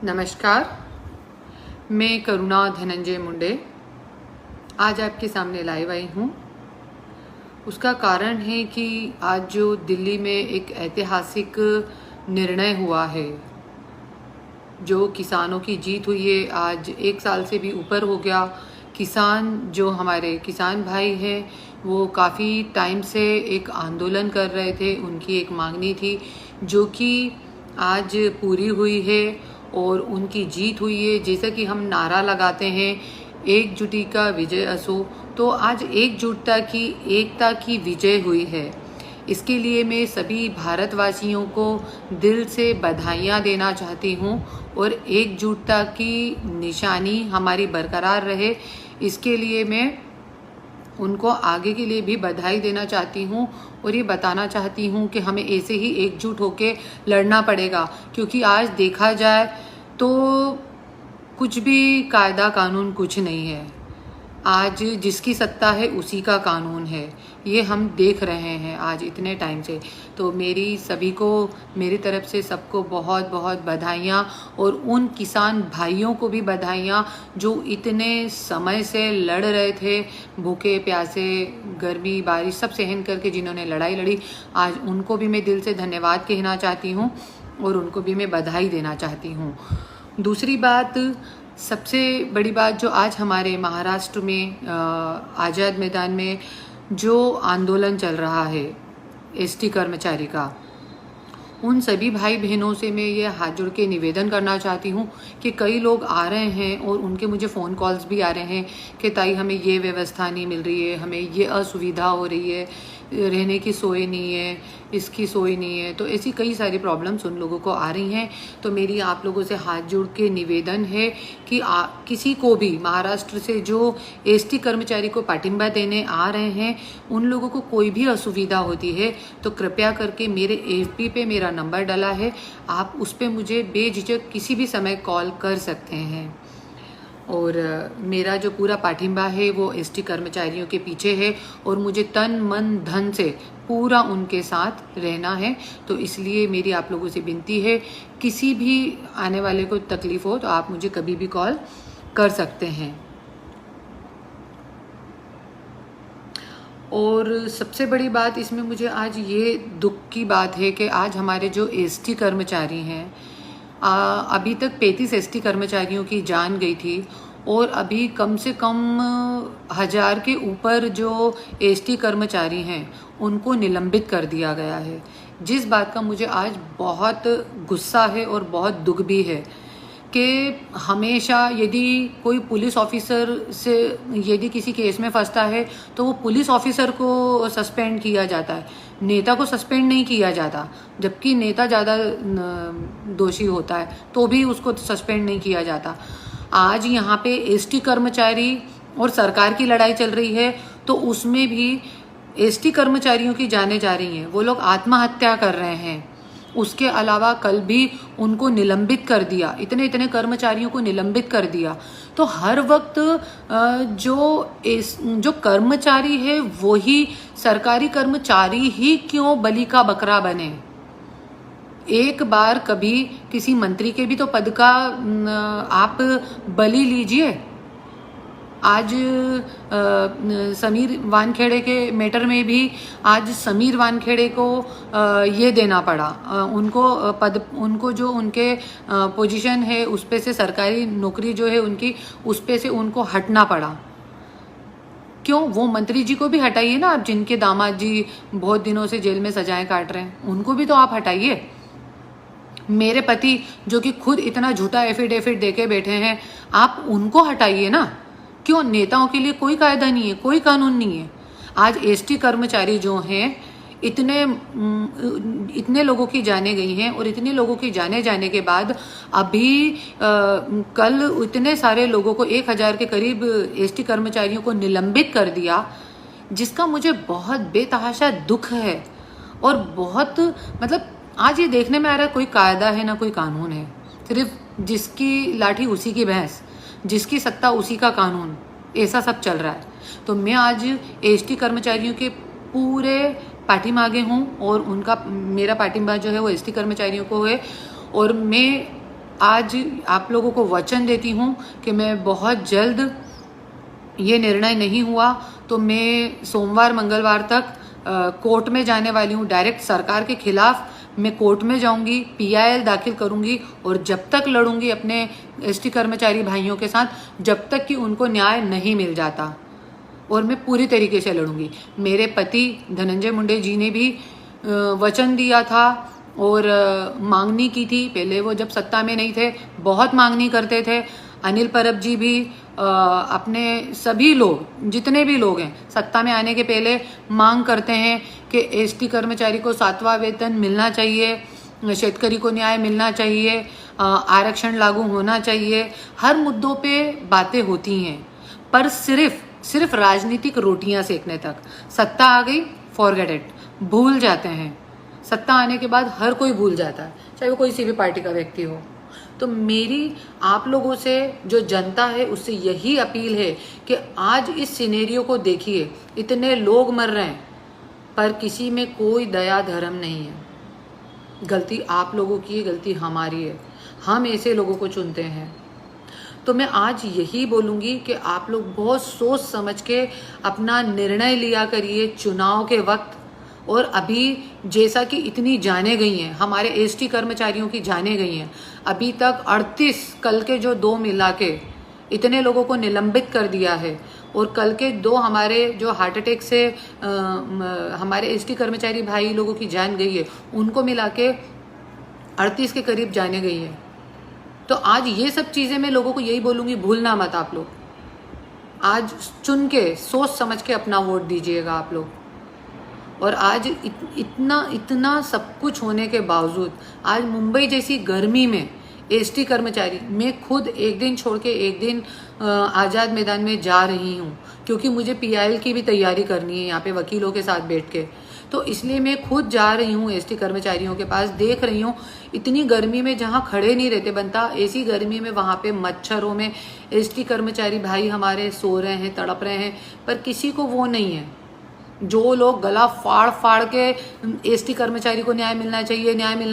नमस्कार, मैं करुणा धनंजय मुंडे आज आपके सामने लाइव आई हूँ। उसका कारण है कि आज जो दिल्ली में एक ऐतिहासिक निर्णय हुआ है, जो किसानों की जीत हुई है। आज 1 साल से भी ऊपर हो गया। किसान जो हमारे किसान भाई हैं वो काफ़ी टाइम से एक आंदोलन कर रहे थे। उनकी एक मांगनी थी जो कि आज पूरी हुई है और उनकी जीत हुई है। जैसा कि हम नारा लगाते हैं, एकजुटी का विजय असो, तो आज एकता की विजय हुई है। इसके लिए मैं सभी भारतवासियों को दिल से बधाइयाँ देना चाहती हूँ और एकजुटता की निशानी हमारी बरकरार रहे, इसके लिए मैं उनको आगे के लिए भी बधाई देना चाहती हूँ और ये बताना चाहती हूँ कि हमें ऐसे ही एकजुट होकर लड़ना पड़ेगा। क्योंकि आज देखा जाए तो कुछ भी कायदा कानून कुछ नहीं है। आज जिसकी सत्ता है उसी का कानून है, ये हम देख रहे हैं आज इतने टाइम से। तो मेरी सभी को, मेरी तरफ से सबको बहुत बहुत बधाइयाँ और उन किसान भाइयों को भी बधाइयाँ जो इतने समय से लड़ रहे थे, भूखे प्यासे, गर्मी बारिश सब सहन करके जिन्होंने लड़ाई लड़ी। आज उनको भी मैं दिल से धन्यवाद कहना चाहती हूँ और उनको भी मैं बधाई देना चाहती हूँ। दूसरी बात, सबसे बड़ी बात जो आज हमारे महाराष्ट्र में आज़ाद मैदान में जो आंदोलन चल रहा है एसटी कर्मचारी का, उन सभी भाई बहनों से मैं ये हाथ जोड़ के निवेदन करना चाहती हूँ कि कई लोग आ रहे हैं और उनके मुझे फ़ोन कॉल्स भी आ रहे हैं कि ताई हमें ये व्यवस्था नहीं मिल रही है, हमें ये असुविधा हो रही है, रहने की सोई नहीं है, इसकी सोई नहीं है। तो ऐसी कई सारी प्रॉब्लम्स उन लोगों को आ रही हैं। तो मेरी आप लोगों से हाथ जोड़ के निवेदन है कि किसी को भी महाराष्ट्र से जो एसटी कर्मचारी को पाटिंबा देने आ रहे हैं, उन लोगों को कोई भी असुविधा होती है तो कृपया करके मेरे एफबी पे मेरा नंबर डला है, आप उस पर मुझे बेझिझक किसी भी समय कॉल कर सकते हैं। और मेरा जो पूरा पाठिंबा है वो एसटी कर्मचारियों के पीछे है और मुझे तन मन धन से पूरा उनके साथ रहना है। तो इसलिए मेरी आप लोगों से विनती है, किसी भी आने वाले को तकलीफ हो तो आप मुझे कभी भी कॉल कर सकते हैं। और सबसे बड़ी बात इसमें मुझे आज ये दुख की बात है कि आज हमारे जो एसटी कर्मचारी हैं, अभी तक 35 एसटी कर्मचारियों की जान गई थी और अभी कम से कम 1000 के ऊपर जो एसटी कर्मचारी हैं उनको निलंबित कर दिया गया है। जिस बात का मुझे आज बहुत गुस्सा है और बहुत दुख भी है कि हमेशा यदि कोई पुलिस ऑफिसर से यदि किसी केस में फंसता है तो वो पुलिस ऑफिसर को सस्पेंड किया जाता है, नेता को सस्पेंड नहीं किया जाता। जबकि नेता ज़्यादा दोषी होता है तो भी उसको सस्पेंड नहीं किया जाता। आज यहाँ पे एसटी कर्मचारी और सरकार की लड़ाई चल रही है तो उसमें भी एसटी कर्मचारियों की जानें जा रही हैं, वो लोग आत्महत्या कर रहे हैं। उसके अलावा कल भी उनको निलंबित कर दिया, इतने कर्मचारियों को निलंबित कर दिया। तो हर वक्त जो कर्मचारी है वही सरकारी कर्मचारी ही क्यों बलि का बकरा बने। एक बार कभी किसी मंत्री के भी तो पद का आप बलि लीजिए। आज समीर वानखेड़े के मैटर में भी आज समीर वानखेड़े को ये देना पड़ा, उनको जो उनके पोजीशन है उस पे से सरकारी नौकरी जो है उनकी, उस पे से उनको हटना पड़ा। क्यों? वो मंत्री जी को भी हटाइए ना आप, जिनके दामाद जी बहुत दिनों से जेल में सजाएं काट रहे हैं, उनको भी तो आप हटाइए। मेरे पति जो कि खुद इतना झूठा एफिडेविट देके बैठे हैं, आप उनको हटाइए ना। क्यों? नेताओं के लिए कोई कायदा नहीं है, कोई कानून नहीं है। आज एसटी कर्मचारी जो हैं, इतने लोगों की जाने गई हैं और इतने लोगों की जाने जाने के बाद अभी कल इतने सारे लोगों को 1000 के करीब एसटी कर्मचारियों को निलंबित कर दिया, जिसका मुझे बहुत बेतहाशा दुख है। और बहुत मतलब आज ये देखने में आ रहा है कोई कायदा है ना कोई कानून है, सिर्फ जिसकी लाठी उसी की भैंस, जिसकी सत्ता उसी का कानून, ऐसा सब चल रहा है। तो मैं आज एसटी कर्मचारियों के पूरे पाठिंबा हूँ और उनका मेरा पाठिंबा जो है वो एसटी कर्मचारियों को है। और मैं आज आप लोगों को वचन देती हूँ कि मैं बहुत जल्द, ये निर्णय नहीं हुआ तो मैं सोमवार मंगलवार तक कोर्ट में जाने वाली हूँ। डायरेक्ट सरकार के खिलाफ मैं कोर्ट में जाऊंगी, PIL दाखिल करूंगी और जब तक लड़ूंगी अपने ST कर्मचारी भाइयों के साथ, जब तक कि उनको न्याय नहीं मिल जाता। और मैं पूरी तरीके से लड़ूंगी। मेरे पति धनंजय मुंडे जी ने भी वचन दिया था और मांगनी की थी। पहले वो जब सत्ता में नहीं थे बहुत मांगनी करते थे। अनिल परब जी भी अपने सभी लोग, जितने भी लोग हैं, सत्ता में आने के पहले मांग करते हैं कि ST कर्मचारी को 7वां वेतन मिलना चाहिए, शेतकरी को न्याय मिलना चाहिए, आरक्षण लागू होना चाहिए। हर मुद्दों पे बातें होती हैं, पर सिर्फ राजनीतिक रोटियां सेकने तक। सत्ता आ गई, फॉरगेट इट, भूल जाते हैं। सत्ता आने के बाद हर कोई भूल जाता है, चाहे वो कोई सी भी पार्टी का व्यक्ति हो। तो मेरी आप लोगों से, जो जनता है, उससे यही अपील है कि आज इस सिनेरियो को देखिए। इतने लोग मर रहे हैं पर किसी में कोई दया धर्म नहीं है। गलती आप लोगों की है, गलती हमारी है। हम ऐसे लोगों को चुनते हैं। तो मैं आज यही बोलूँगी कि आप लोग बहुत सोच समझ के अपना निर्णय लिया करिए चुनाव के वक्त। और अभी जैसा कि इतनी जाने गई हैं, हमारे ST कर्मचारियों की जाने गई हैं, अभी तक 38, कल के जो 2 मिला के इतने लोगों को निलंबित कर दिया है। और कल के 2 हमारे जो हार्ट अटैक से हमारे ST कर्मचारी भाई लोगों की जान गई है, उनको मिला के 38 के करीब जाने गई है। तो आज ये सब चीज़ें मैं लोगों को यही बोलूँगी, भूलना मत आप लोग। आज चुन के सोच समझ के अपना वोट दीजिएगा आप लोग। और आज इतना सब कुछ होने के बावजूद, आज मुंबई जैसी गर्मी में ST कर्मचारी, मैं खुद एक दिन छोड़ के एक दिन आज़ाद मैदान में जा रही हूँ, क्योंकि मुझे PIL की भी तैयारी करनी है यहाँ पे वकीलों के साथ बैठ के। तो इसलिए मैं खुद जा रही हूँ ST कर्मचारियों के पास, देख रही हूँ इतनी गर्मी में जहाँ खड़े नहीं रहते बनता, ऐसी गर्मी में वहाँ पे मच्छरों में ST कर्मचारी भाई हमारे सो रहे हैं, तड़प रहे हैं, पर किसी को वो नहीं है। जो लोग गला फाड़ के ST कर्मचारी को न्याय मिलना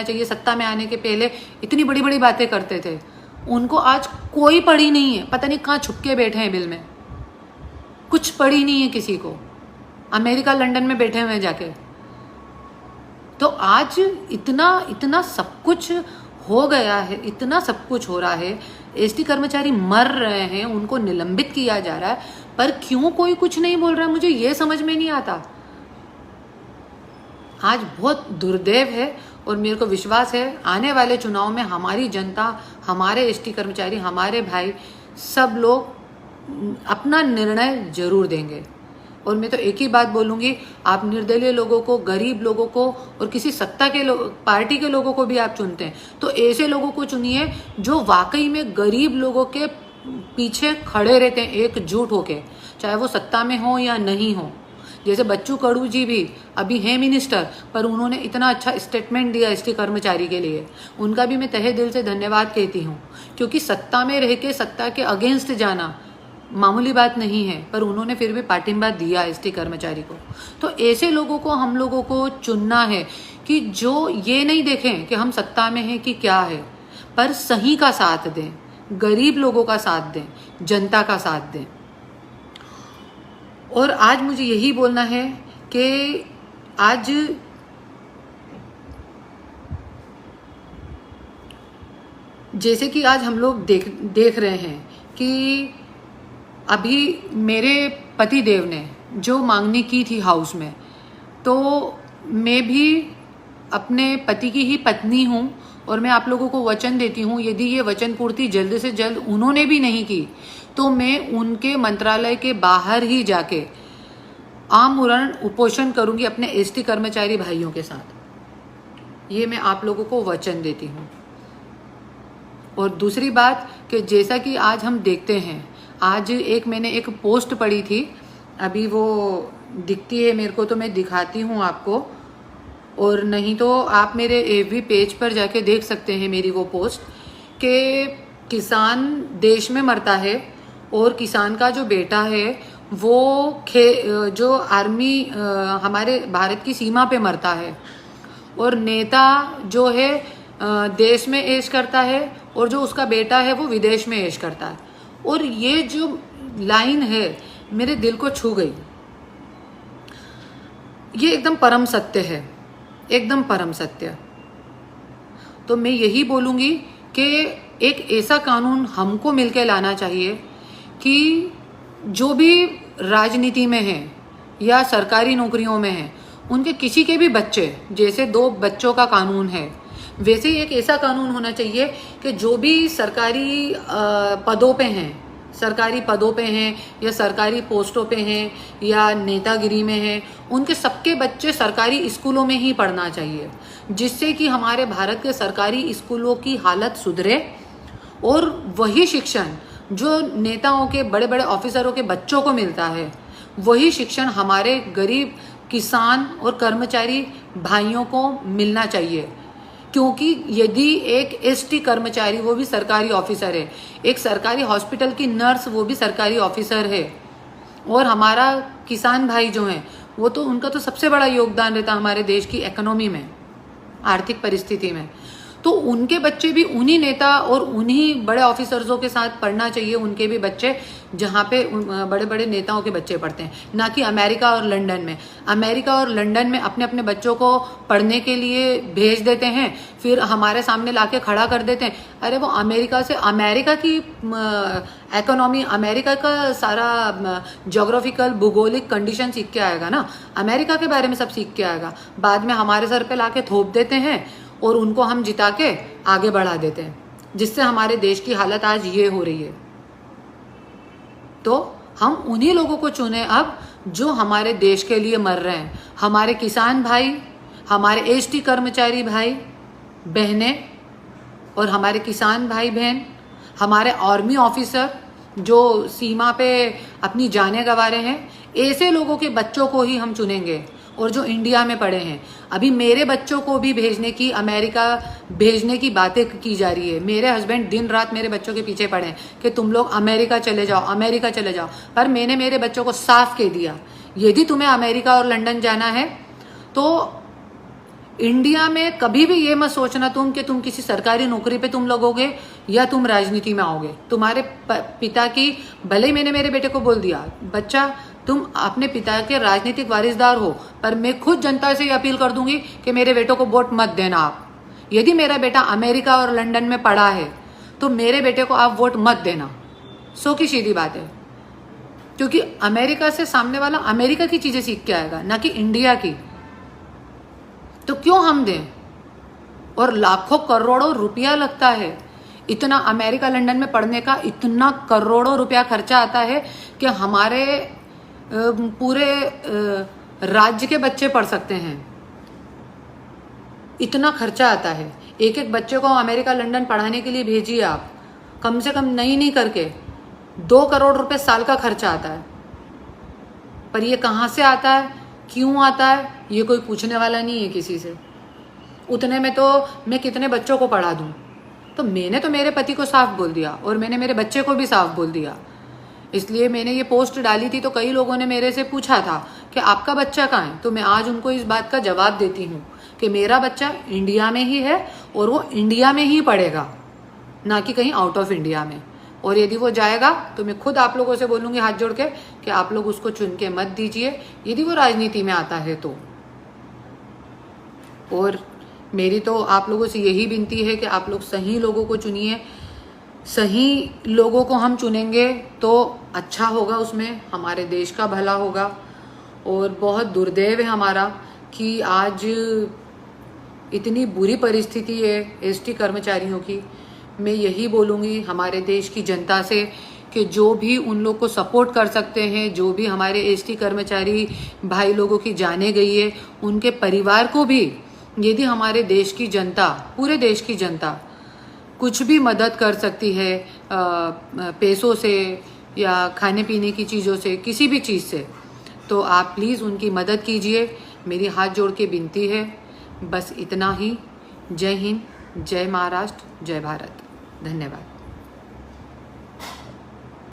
चाहिए, सत्ता में आने के पहले इतनी बड़ी बड़ी बातें करते थे, उनको आज कोई पड़ी नहीं है। पता नहीं कहाँ छुप के बैठे हैं बिल में, कुछ पड़ी नहीं है किसी को, अमेरिका लंदन में बैठे हुए हैं जाके। तो आज इतना सब कुछ हो गया है, इतना सब कुछ हो रहा है, ST कर्मचारी मर रहे हैं, उनको निलंबित किया जा रहा है, पर क्यों कोई कुछ नहीं बोल रहा है, मुझे ये समझ में नहीं आता। आज बहुत दुर्दैव है। और मेरे को विश्वास है आने वाले चुनाव में हमारी जनता, हमारे ST कर्मचारी, हमारे भाई, सब लोग अपना निर्णय जरूर देंगे। और मैं तो एक ही बात बोलूँगी, आप निर्दलीय लोगों को, गरीब लोगों को और किसी सत्ता के पार्टी के लोगों को भी आप चुनते हैं, तो ऐसे लोगों को चुनिए जो वाकई में गरीब लोगों के पीछे खड़े रहते हैं एकजुट होके, चाहे वो सत्ता में हो या नहीं हो। जैसे बच्चू कडू जी भी अभी हैं मिनिस्टर, पर उन्होंने इतना अच्छा स्टेटमेंट दिया ST कर्मचारी के लिए, उनका भी मैं तहे दिल से धन्यवाद कहती हूँ। क्योंकि सत्ता में रह के सत्ता के अगेंस्ट जाना मामूली बात नहीं है, पर उन्होंने फिर भी पाठिंबा दिया ST कर्मचारी को। तो ऐसे लोगों को हम लोगों को चुनना है कि जो ये नहीं देखें कि हम सत्ता में हैं कि क्या है, पर सही का साथ दें, गरीब लोगों का साथ दें, जनता का साथ दें। और आज मुझे यही बोलना है कि आज जैसे कि आज हम लोग देख रहे हैं कि अभी मेरे पति देव ने जो मांगनी की थी हाउस में, तो मैं भी अपने पति की ही पत्नी हूँ और मैं आप लोगों को वचन देती हूँ, यदि ये वचन पूर्ति जल्द से जल्द उन्होंने भी नहीं की तो मैं उनके मंत्रालय के बाहर ही जाके आमरण उपोषण करूंगी अपने ST कर्मचारी भाइयों के साथ। ये मैं आप लोगों को वचन देती हूँ। और दूसरी बात कि जैसा कि आज हम देखते हैं, आज मैंने एक पोस्ट पढ़ी थी, अभी वो दिखती है मेरे को तो मैं दिखाती हूँ आपको, और नहीं तो आप मेरे FB पेज पर जाके देख सकते हैं मेरी वो पोस्ट, कि किसान देश में मरता है और किसान का जो बेटा है वो जो आर्मी हमारे भारत की सीमा पे मरता है, और नेता जो है देश में ऐश करता है और जो उसका बेटा है वो विदेश में ऐश करता है। और ये जो लाइन है मेरे दिल को छू गई। ये एकदम परम सत्य है, एकदम परम सत्य। तो मैं यही बोलूँगी कि एक ऐसा कानून हमको मिलकर लाना चाहिए कि जो भी राजनीति में है या सरकारी नौकरियों में है, उनके किसी के भी बच्चे, जैसे 2 बच्चों का कानून है, वैसे ही एक ऐसा कानून होना चाहिए कि जो भी सरकारी पदों पे हैं, सरकारी पदों पे हैं या सरकारी पोस्टों पे हैं या नेतागिरी में हैं, उनके सबके बच्चे सरकारी स्कूलों में ही पढ़ना चाहिए, जिससे कि हमारे भारत के सरकारी स्कूलों की हालत सुधरे और वही शिक्षण जो नेताओं के, बड़े बड़े ऑफिसरों के बच्चों को मिलता है, वही शिक्षण हमारे गरीब किसान और कर्मचारी भाइयों को मिलना चाहिए। क्योंकि यदि एक एसटी कर्मचारी, वो भी सरकारी ऑफिसर है, एक सरकारी हॉस्पिटल की नर्स, वो भी सरकारी ऑफिसर है, और हमारा किसान भाई जो हैं, वो तो, उनका तो सबसे बड़ा योगदान रहता है हमारे देश की इकोनॉमी में, आर्थिक परिस्थिति में, तो उनके बच्चे भी उन्हीं नेता और उन्हीं बड़े ऑफिसर्सों के साथ पढ़ना चाहिए, उनके भी बच्चे, जहाँ पे बड़े बड़े नेताओं के बच्चे पढ़ते हैं, ना कि अमेरिका और लंदन में। अमेरिका और लंदन में अपने अपने बच्चों को पढ़ने के लिए भेज देते हैं, फिर हमारे सामने लाके खड़ा कर देते हैं। अरे वो अमेरिका से, अमेरिका की इकोनॉमी, अमेरिका का सारा जोग्राफिकल भूगोलिक कंडीशन सीख के आएगा ना, अमेरिका के बारे में सब सीख के आएगा। बाद में हमारे सर पे लाके थोप देते हैं और उनको हम जिता के आगे बढ़ा देते हैं, जिससे हमारे देश की हालत आज ये हो रही है। तो हम उन्हीं लोगों को चुने अब जो हमारे देश के लिए मर रहे हैं, हमारे किसान भाई, हमारे एसटी कर्मचारी भाई बहनें और हमारे किसान भाई बहन, हमारे आर्मी ऑफिसर जो सीमा पे अपनी जानें गंवा रहे हैं, ऐसे लोगों के बच्चों को ही हम चुनेंगे। और जो इंडिया में पढ़े हैं, अभी मेरे बच्चों को भी भेजने की, अमेरिका भेजने की बातें की जा रही है। मेरे हस्बैंड दिन रात मेरे बच्चों के पीछे पड़े कि तुम लोग अमेरिका चले जाओ, अमेरिका चले जाओ। पर मैंने मेरे बच्चों को साफ कह दिया, यदि तुम्हें अमेरिका और लंदन जाना है तो इंडिया में कभी भी ये मत सोचना तुम कि तुम किसी सरकारी नौकरी पे तुम लगोगे या तुम राजनीति में आओगे। तुम्हारे पिता की, भले ही मैंने मेरे बेटे को बोल दिया, बच्चा तुम अपने पिता के राजनीतिक वारिसदार हो, पर मैं खुद जनता से अपील कर दूंगी कि मेरे बेटों को वोट मत देना आप। यदि मेरा बेटा अमेरिका और लंदन में पढ़ा है तो मेरे बेटे को आप वोट मत देना, सो की सीधी बात है। क्योंकि अमेरिका से सामने वाला अमेरिका की चीजें सीख के आएगा, ना कि इंडिया की। तो क्यों हम दें? और लाखों करोड़ों रुपया लगता है, इतना अमेरिका लंदन में पढ़ने का इतना करोड़ों रुपया खर्चा आता है कि हमारे पूरे राज्य के बच्चे पढ़ सकते हैं, इतना खर्चा आता है। एक एक बच्चे को अमेरिका लंदन पढ़ाने के लिए भेजिए आप, कम से कम नहीं करके 2 करोड़ रुपए साल का खर्चा आता है। पर ये कहाँ से आता है, क्यों आता है, ये कोई पूछने वाला नहीं है किसी से। उतने में तो मैं कितने बच्चों को पढ़ा दूं। तो मैंने तो मेरे पति को साफ बोल दिया और मैंने मेरे बच्चे को भी साफ बोल दिया। इसलिए मैंने ये पोस्ट डाली थी तो कई लोगों ने मेरे से पूछा था कि आपका बच्चा कहाँ है। तो मैं आज उनको इस बात का जवाब देती हूँ कि मेरा बच्चा इंडिया में ही है और वो इंडिया में ही पढ़ेगा, ना कि कहीं आउट ऑफ इंडिया में। और यदि वो जाएगा तो मैं खुद आप लोगों से बोलूँगी हाथ जोड़ के कि आप लोग उसको चुन के मत दीजिए, यदि वो राजनीति में आता है तो। और मेरी तो आप लोगों से यही विनती है कि आप लोग सही लोगों को चुनिए। सही लोगों को हम चुनेंगे तो अच्छा होगा, उसमें हमारे देश का भला होगा। और बहुत दुर्दैव है हमारा कि आज इतनी बुरी परिस्थिति है एसटी कर्मचारियों की। मैं यही बोलूँगी हमारे देश की जनता से कि जो भी उन लोग को सपोर्ट कर सकते हैं, जो भी हमारे एसटी कर्मचारी भाई लोगों की जाने गई है, उनके परिवार को भी यदि हमारे देश की जनता, पूरे देश की जनता कुछ भी मदद कर सकती है, पैसों से या खाने पीने की चीज़ों से, किसी भी चीज़ से, तो आप प्लीज़ उनकी मदद कीजिए। मेरी हाथ जोड़ के विनती है। बस इतना ही। जय हिंद, जय महाराष्ट्र, जय भारत। धन्यवाद।